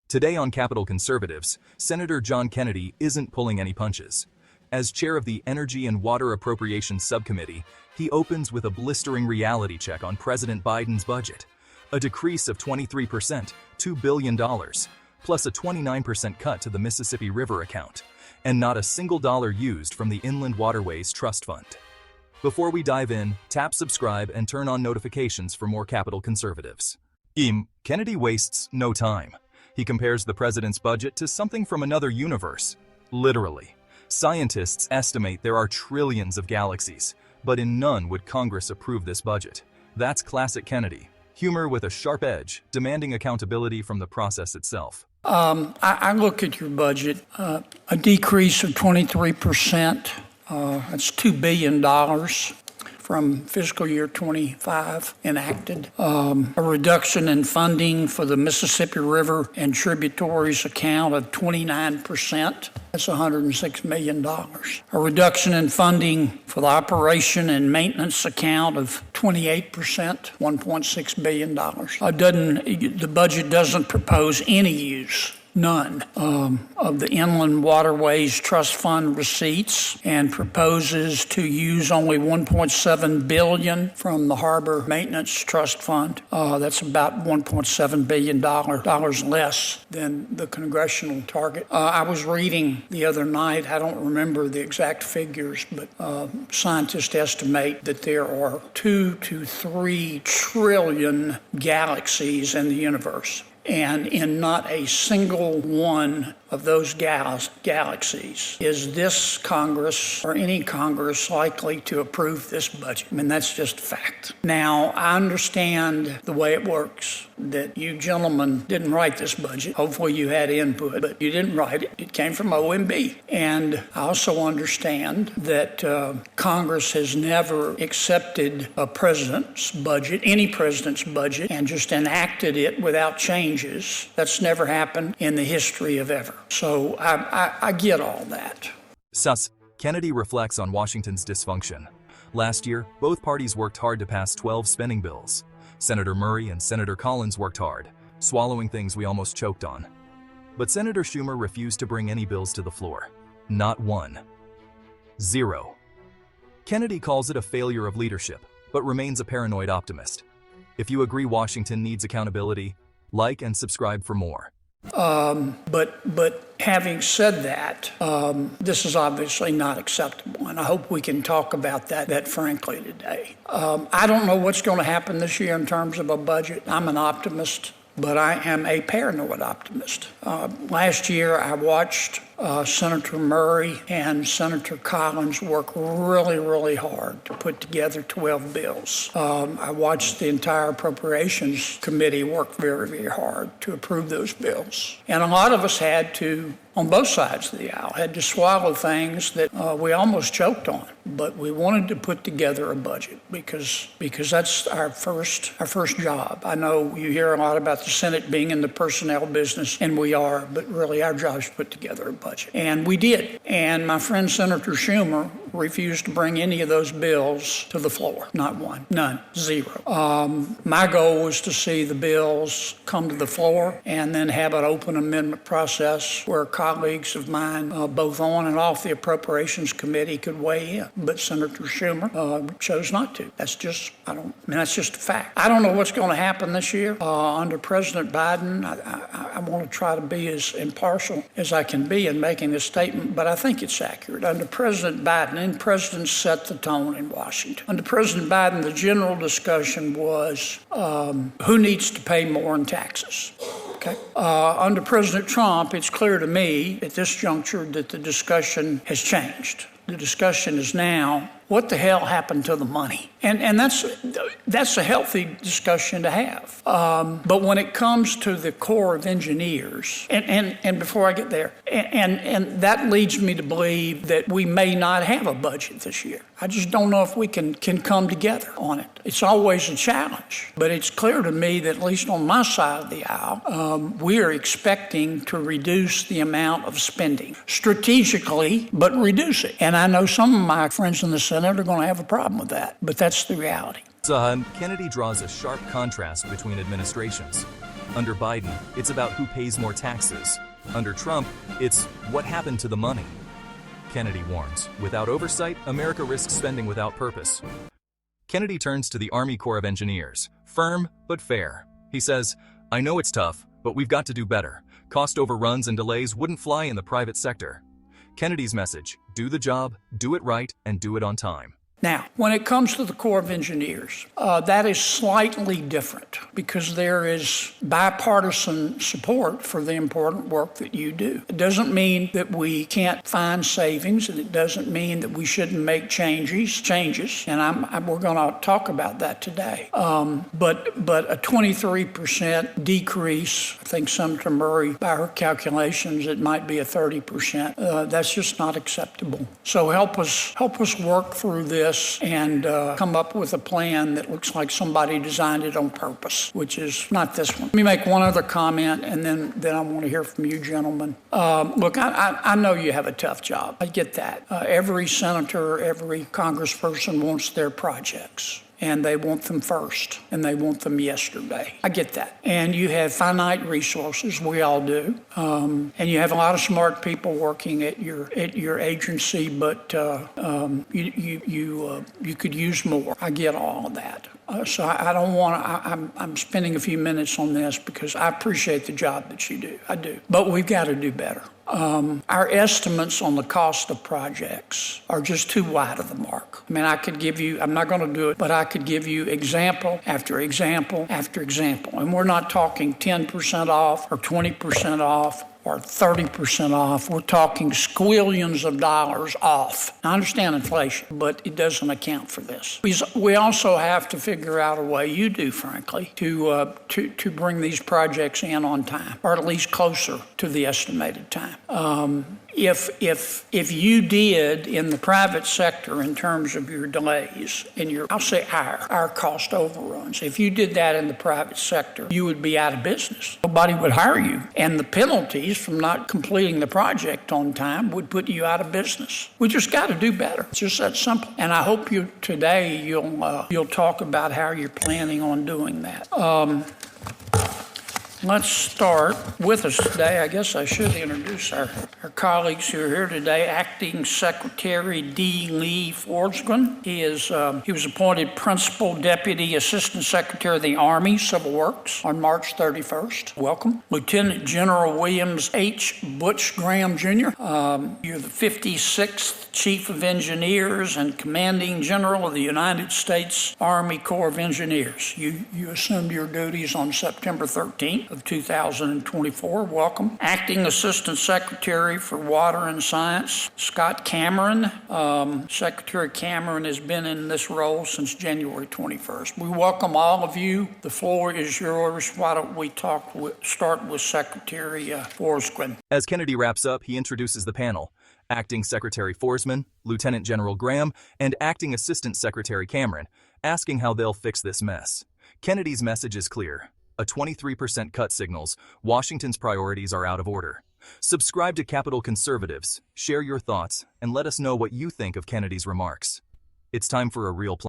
Today on Capitol Conservatives, Senator John Kennedy isn't pulling any punches. As chair of the Energy and Water Appropriations Subcommittee, he opens with a blistering reality check on President Biden's budget. A decrease of 23%, $2 billion, plus a 29% cut to the Mississippi River account, and not a single dollar used from the Inland Waterways Trust Fund. Before we dive in, tap subscribe and turn on notifications for more Capitol Conservatives. Kennedy wastes no time. He compares the president's budget to something from another universe. Literally. Scientists estimate there are trillions of galaxies, but in none would Congress approve this budget. That's classic Kennedy. Humor with a sharp edge, demanding accountability from the process itself. I look at your budget, a decrease of 23%. That's $2 billion from fiscal year 25 enacted. A reduction in funding for the Mississippi River and tributaries account of 29%. That's $106 million. A reduction in funding for the operation and maintenance account of 28%, $1.6 billion. The budget doesn't propose any use, none, of the Inland Waterways Trust Fund receipts, and proposes to use only $1.7 billion from the Harbor Maintenance Trust Fund. That's about $1.7 billion less than the congressional target. I was reading the other night, I don't remember the exact figures, but scientists estimate that there are 2 to 3 trillion galaxies in the universe. And in not a single one of those galaxies is this Congress or any Congress likely to approve this budget. I mean, that's just a fact. Now, I understand the way it works, that you gentlemen didn't write this budget. Hopefully you had input, but you didn't write it. It came from OMB. And I also understand that Congress has never accepted a president's budget, any president's budget, and just enacted it without changes. That's never happened in the history of ever. So I get all that. Kennedy reflects on Washington's dysfunction. Last year, both parties worked hard to pass 12 spending bills. Senator Murray and Senator Collins worked hard, swallowing things we almost choked on. But Senator Schumer refused to bring any bills to the floor. Not one. Zero. Kennedy calls it a failure of leadership, but remains a paranoid optimist. If you agree Washington needs accountability, like and subscribe for more. But having said that, this is obviously not acceptable, and I hope we can talk about that frankly today. I don't know what's going to happen this year in terms of a budget. I'm an optimist, but I am a paranoid optimist. Last year, I watched Senator Murray and Senator Collins work really, really hard to put together 12 bills. I watched the entire Appropriations Committee work very, very hard to approve those bills. And a lot of us had to, on both sides of the aisle, had to swallow things that we almost choked on. But we wanted to put together a budget because that's our first job. I know you hear a lot about the Senate being in the personnel business, and we are, but really our job is to put together a budget. And we did. And my friend Senator Schumer refused to bring any of those bills to the floor. Not one. None. Zero. My goal was to see the bills come to the floor and then have an open amendment process where colleagues of mine, both on and off the Appropriations Committee, could weigh in. But Senator Schumer chose not to. That's just a fact. I don't know what's going to happen this year. Under President Biden, I want to try to be as impartial as I can be in making this statement, but I think it's accurate. Under President Biden, and presidents set the tone in Washington. Under President Biden, the general discussion was who needs to pay more in taxes. Okay. Under President Trump, it's clear to me at this juncture that the discussion has changed. The discussion is now, what the hell happened to the money? And that's a healthy discussion to have. But when it comes to the Corps of Engineers, and before I get there, and that leads me to believe that we may not have a budget this year. I just don't know if we can come together on it. It's always a challenge, but it's clear to me that at least on my side of the aisle, we are expecting to reduce the amount of spending strategically, but reduce it. And I know some of my friends in the Senate are going to have a problem with that, but that's the reality. Kennedy draws a sharp contrast between administrations. Under Biden, it's about who pays more taxes. Under Trump, it's what happened to the money. Kennedy warns, without oversight, America risks spending without purpose. Kennedy turns to the Army Corps of Engineers, firm but fair. He says, "I know it's tough, but we've got to do better. Cost overruns and delays wouldn't fly in the private sector." Kennedy's message, do the job, do it right, and do it on time. Now, when it comes to the Corps of Engineers, that is slightly different because there is bipartisan support for the important work that you do. It doesn't mean that we can't find savings, and it doesn't mean that we shouldn't make changes, and we're going to talk about that today. But a 23% decrease, I think Senator Murray, by her calculations, it might be a 30%. That's just not acceptable. So help us work through this and come up with a plan that looks like somebody designed it on purpose, which is not this one. Let me make one other comment, and then I want to hear from you gentlemen. Look, I know you have a tough job. I get that. Every senator, every congressperson wants their projects, and they want them first, and they want them yesterday. I get that. And you have finite resources, we all do, and you have a lot of smart people working at your agency, but you could use more. I get all of that. So I don't want to, I'm spending a few minutes on this because I appreciate the job that you do. I do. But we've got to do better. Our estimates on the cost of projects are just too wide of the mark. I mean, I could give you, I'm not going to do it, but I could give you example after example after example. And we're not talking 10% off or 20% off or 30% off. We're talking squillions of dollars off. I understand inflation, but it doesn't account for this. We also have to figure out a way, you do, frankly, to bring these projects in on time, or at least closer to the estimated time. If you did in the private sector in terms of your delays and I'll say our cost overruns, if you did that in the private sector, you would be out of business. Nobody would hire you. And the penalties from not completing the project on time would put you out of business. We just got to do better. It's just that simple. And I hope today you'll talk about how you're planning on doing that. Let's start with us today. I guess I should introduce our colleagues who are here today. Acting Secretary D. Lee Forsgren. He was appointed Principal Deputy Assistant Secretary of the Army Civil Works on March 31st. Welcome. Lieutenant General Williams H. Butch Graham Jr. You're the 56th Chief of Engineers and Commanding General of the United States Army Corps of Engineers. You assumed your duties on September 13th. Of 2024. Welcome. Acting Assistant Secretary for Water and Science, Scott Cameron. Secretary Cameron has been in this role since January 21st. We welcome all of you. The floor is yours. Why don't we start with Secretary Forsgren. As Kennedy wraps up, he introduces the panel. Acting Secretary Forsman, Lieutenant General Graham, and Acting Assistant Secretary Cameron, asking how they'll fix this mess. Kennedy's message is clear. A 23% cut signals Washington's priorities are out of order. Subscribe to Capital Conservatives, share your thoughts, and let us know what you think of Kennedy's remarks. It's time for a real plan.